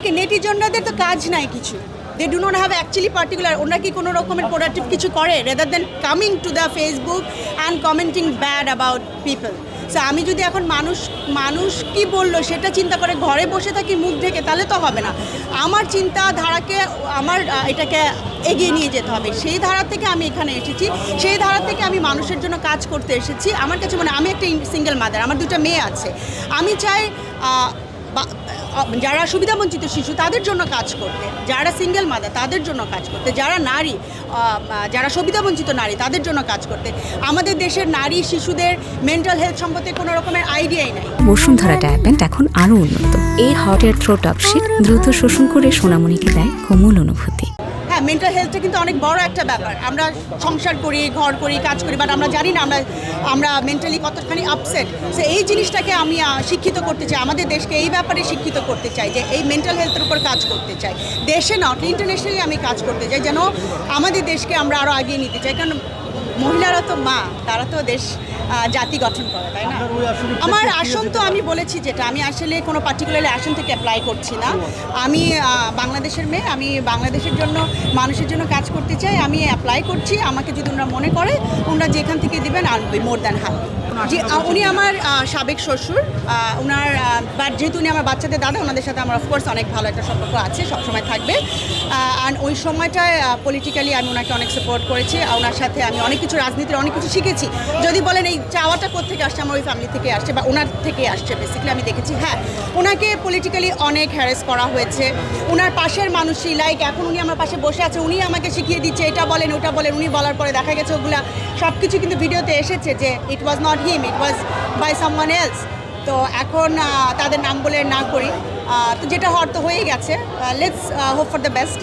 দেখেন নেটিজনদের তো কাজ নাই কিছু, they do not have actually particular, ওনারা কি কোনো রকমের প্রোডাক্টিভ কিছু করে rather than coming to the Facebook and commenting bad about people. So আমি যদি এখন মানুষ কি বললো সেটা চিন্তা করে ঘরে বসে থাকি মুখ ঢেকে, তাহলে তো হবে না। আমার চিন্তাধারাকে আমার এটাকে এগিয়ে নিয়ে যেতে হবে। সেই ধারা থেকে আমি এখানে এসেছি, সেই ধারা থেকে আমি মানুষের জন্য কাজ করতে এসেছি। আমার কাছে মানে আমি একটা সিঙ্গেল মাদার, আমার 2টা মেয়ে আছে। আমি চাই যারা সুবিধাবঞ্চিত শিশু তাদের জন্য কাজ করতে, যারা সিঙ্গেল মাদার তাদের জন্য কাজ করতে, যারা নারী যারা সুবিধাবঞ্চিত নারী তাদের জন্য কাজ করতে। আমাদের দেশের নারী শিশুদের মেন্টাল হেলথ সম্পর্কে কোনো রকমের আইডিয়াই নাই। বসুন্ধরা ডায়াপেন্ট এখন আরও উন্নত। এই হট এয়ার থ্রো টপশিট দ্রুত শোষণ করে সোনামণিকে দেয় কোমল অনুভূতি। হ্যাঁ, মেন্টাল হেলথটা কিন্তু অনেক বড় একটা ব্যাপার। আমরা সংসার করি, ঘর করি, কাজ করি, বাট আমরা জানি না আমরা মেন্টালি কতখানি আপসেট। সো এই জিনিসটাকে আমি শিক্ষিত করতে চাই, আমাদের দেশকে এই ব্যাপারে শিক্ষিত করতে চাই যে এই মেন্টাল হেলথের উপর কাজ করতে চাই। দেশে নট ইন্টারন্যাশনালি আমি কাজ করতে চাই, যেন আমাদের দেশকে আমরা আরও এগিয়ে নিতে চাই। কারণ মহিলারা তো মা, তারা তো দেশ জাতি গঠন করে, তাই না? আমার আসন তো আমি বলেছি যেটা, আমি আসলে কোনো পার্টিকুলারলি আসন থেকে অ্যাপ্লাই করছি না। আমি বাংলাদেশের মেয়ে, আমি বাংলাদেশের জন্য মানুষের জন্য কাজ করতে চাই। আমি অ্যাপ্লাই করছি, আমাকে যদি ওনারা মনে করে ওনারা যেখান থেকে দেবেন I will be more than happy. যে উনি আমার সাবেক শ্বশুর, ওনার বাট যেহেতু উনি আমার বাচ্চাদের দাদা, ওনাদের সাথে আমার অফকোর্স অনেক ভালো একটা সম্পর্ক আছে, সবসময় থাকবে। অ্যান্ড ওই সময়টায় পলিটিক্যালি আমি ওনাকে অনেক সাপোর্ট করেছি, ওনার সাথে আমি অনেক কিছু রাজনীতির অনেক কিছু শিখেছি। যদি বলেন এই চাওয়াটা কোত্থেকে আসছে, আমার ওই ফ্যামিলি থেকে আসছে বা ওনার থেকে আসছে বেসিক্যালি আমি দেখেছি। হ্যাঁ, ওনাকে পলিটিক্যালি অনেক হ্যারাস করা হয়েছে। ওনার পাশের মানুষই লাইক এখন উনি আমার পাশে বসে আছে, উনি আমাকে শিখিয়ে দিচ্ছে এটা বলেন ওটা বলেন। উনি বলার পরে দেখা গেছে ওগুলা সব কিছু কিন্তু ভিডিওতে এসেছে যে it was not him, it was by someone else. তো এখন তাদের নাম বলে না করি, তো যেটা হওয়ার তো হয়ে গেছে। Let's hope for the best.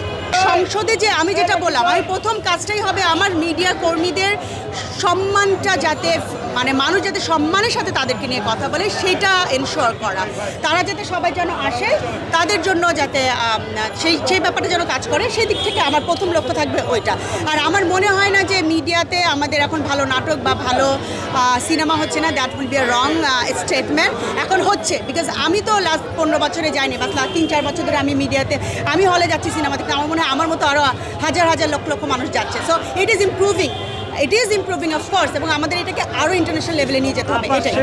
সংসদে যে আমি যেটা বললাম, আমি প্রথম কাজটাই হবে আমার মিডিয়া কর্মীদের সম্মানটা যাতে মানে মানুষ যাতে সম্মানের সাথে তাদেরকে নিয়ে কথা বলে সেটা এনশিওর করা। তারা যাতে সবাই যেন আসে, তাদের জন্য যাতে সেই ব্যাপারটা যেন কাজ করে, সেই দিক থেকে আমার প্রথম লক্ষ্য থাকবে ওইটা। আর আমার মনে হয় না যে মিডিয়াতে আমাদের এখন ভালো নাটক বা ভালো সিনেমা হচ্ছে না, that will be a wrong statement. এখন হচ্ছে, বিকজ আমি তো লাস্ট 15 বছরে যাইনি, বা লাস্ট 3-4 বছর ধরে আমি মিডিয়াতে, আমি হলে যাচ্ছি সিনেমা দেখতে। আমার মনে হয় আমার মতো আরও হাজার হাজার লক্ষ লক্ষ মানুষ যাচ্ছে। So it is improving of course, এবং আমাদের এটাকে আরও ইন্টারন্যাশনাল লেভেলে নিয়ে যেতে হবে। এটাই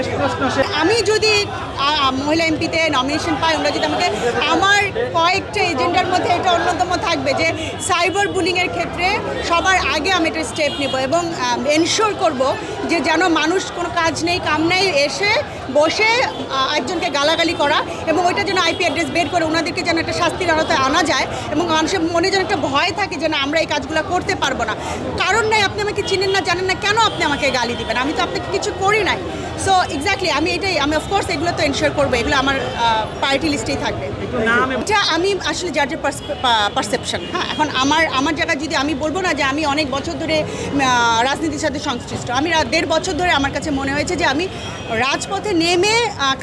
আমি যদি মহিলা এমপিতে নমিনেশন পাই, ওরা যদি আমাকে, আমার কয়েকটা এজেন্ডার মধ্যে এটা অন্যতম থাকবে যে সাইবার বুলিংয়ের ক্ষেত্রে সবার আগে আমি একটা স্টেপ নেব এবং এনশিওর করব যে যেন মানুষ কোনো কাজ নেই কাম নেই এসে বসে একজনকে গালাগালি করা, এবং ওইটা যেন আইপি অ্যাড্রেস বের করে ওনাদেরকে যেন একটা শাস্তির আওতায় আনা যায়, এবং মানুষের মনে যেন একটা ভয় থাকে যে না আমরা এই কাজগুলো করতে পারবো না। কারণ নাই, আপনি আমাকে চিনেন না জানেন না, কেন আপনি আমাকে গালি দিবেন? আমি তো আপনাকে কিছু করি নাই। সো এক্স্যাক্টলি আমি অফকোর্স এগুলো তো এনশিওর করবো, এগুলো আমার পার্টি লিস্টেই থাকবে। এটা আমি আসলে যার পারসেপশন। হ্যাঁ, এখন আমার জায়গায় যদি আমি বলবো না যে আমি অনেক বছর ধরে রাজনীতির সাথে সংশ্লিষ্ট, আমি 1.5 বছর ধরে আমার কাছে মনে হয়েছে যে আমি রাজপথে নেমে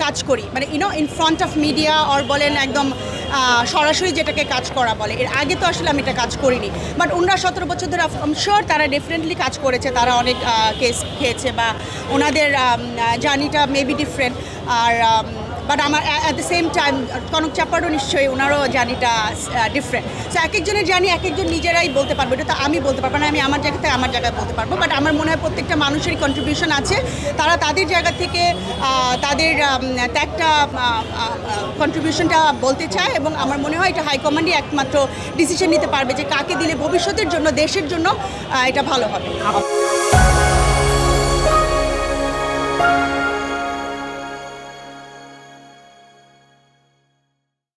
কাজ করি, মানে in front of media or বলেন একদম সরাসরি যেটাকে কাজ করা বলে। এর আগে তো আসলে আমি এটা কাজ করিনি, বাট ওনারা 17 বছর ধরে আম শিওর তারা ডেফিনেটলি কাজ করেছে, তারা অনেক কেস খেয়েছে বা ওনাদের জার্নিটা মেবি ডিফারেন্ট। আর বাট আমার at the same time Konok চাপারও নিশ্চয়ই ওনারও জার্নিটা ডিফারেন্ট। সো এক একজনের জার্নি এক একজন নিজেরাই বলতে পারবো, এটা তো আমি বলতে পারবো না, আমি আমার জায়গাতে আমার জায়গায় বলতে পারবো। বাট আমার মনে হয় প্রত্যেকটা মানুষেরই কন্ট্রিবিউশন আছে, তারা তাদের জায়গা থেকে তাদের ত্যাগটা কন্ট্রিবিউশনটা বলতে চায়, এবং আমার মনে হয় এটা হাইকমান্ডই একমাত্র ডিসিশন নিতে পারবে যে কাকে দিলে ভবিষ্যতের জন্য দেশের জন্য এটা ভালো হবে।